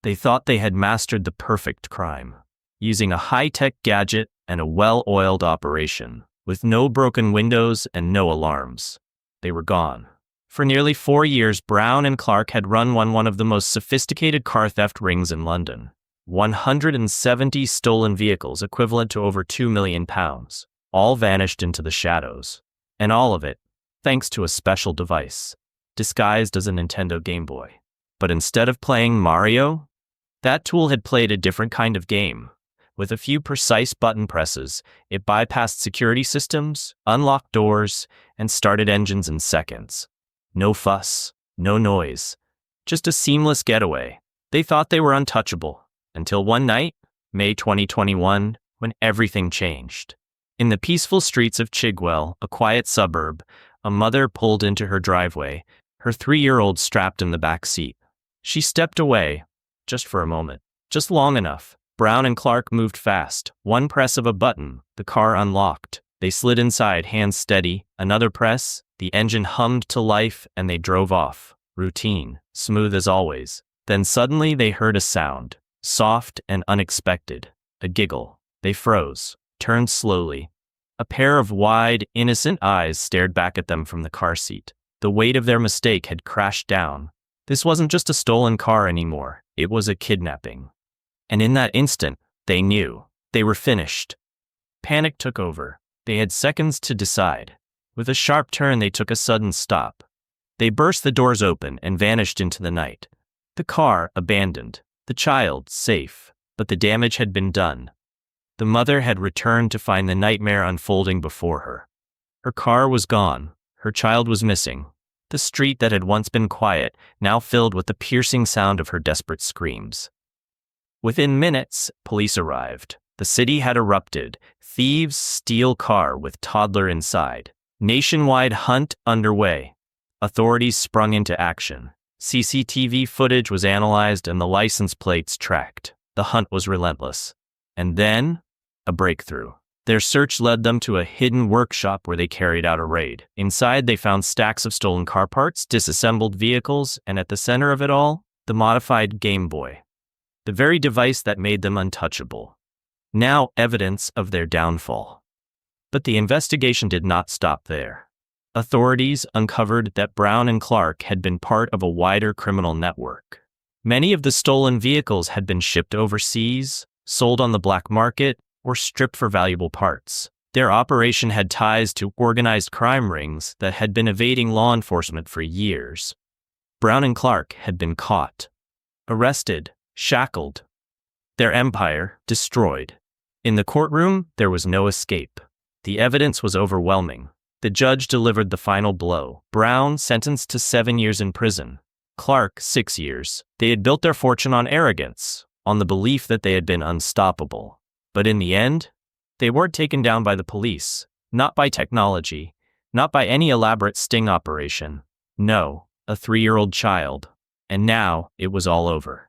They thought they had mastered the perfect crime, using a high-tech gadget and a well-oiled operation, with no broken windows and no alarms. They were gone. For nearly 4 years, Brown and Clark had run one of the most sophisticated car theft rings in London. 170 stolen vehicles equivalent to over £2 million, all vanished into the shadows. And all of it, thanks to a special device, disguised as a Nintendo Game Boy. But instead of playing Mario, that tool had played a different kind of game. With a few precise button presses, it bypassed security systems, unlocked doors, and started engines in seconds. No fuss, no noise, just a seamless getaway. They thought they were untouchable, until one night, May 2021, when everything changed. In the peaceful streets of Chigwell, a quiet suburb, a mother pulled into her driveway, her 3-year-old strapped in the back seat. She stepped away, just for a moment, just long enough. Brown and Clark moved fast. One press of a button, the car unlocked. They slid inside, hands steady. Another press, the engine hummed to life, and they drove off. Routine, smooth as always. Then suddenly they heard a sound, soft and unexpected. A giggle. They froze, turned slowly. A pair of wide, innocent eyes stared back at them from the car seat. The weight of their mistake had crashed down. This wasn't just a stolen car anymore. It was a kidnapping. And in that instant, they knew. They were finished. Panic took over. They had seconds to decide. With a sharp turn, they took a sudden stop. They burst the doors open and vanished into the night. The car, abandoned. The child, safe. But the damage had been done. The mother had returned to find the nightmare unfolding before her. Her car was gone. Her child was missing. The street that had once been quiet, now filled with the piercing sound of her desperate screams. Within minutes, police arrived. The city had erupted. Thieves steal car with toddler inside. Nationwide hunt underway. Authorities sprung into action. CCTV footage was analyzed and the license plates tracked. The hunt was relentless. And then, a breakthrough. Their search led them to a hidden workshop where they carried out a raid. Inside, they found stacks of stolen car parts, disassembled vehicles, and at the center of it all, the modified Game Boy. The very device that made them untouchable. Now evidence of their downfall. But the investigation did not stop there. Authorities uncovered that Brown and Clark had been part of a wider criminal network. Many of the stolen vehicles had been shipped overseas, sold on the black market, or stripped for valuable parts. Their operation had ties to organized crime rings that had been evading law enforcement for years. Brown and Clark had been caught, arrested, shackled. Their empire destroyed. In the courtroom, there was no escape. The evidence was overwhelming. The judge delivered the final blow. Brown sentenced to 7 years in prison. Clark, 6 years. They had built their fortune on arrogance, on the belief that they had been unstoppable. But in the end, they weren't taken down by the police, not by technology, not by any elaborate sting operation. No, a 3-year-old child. And now, it was all over.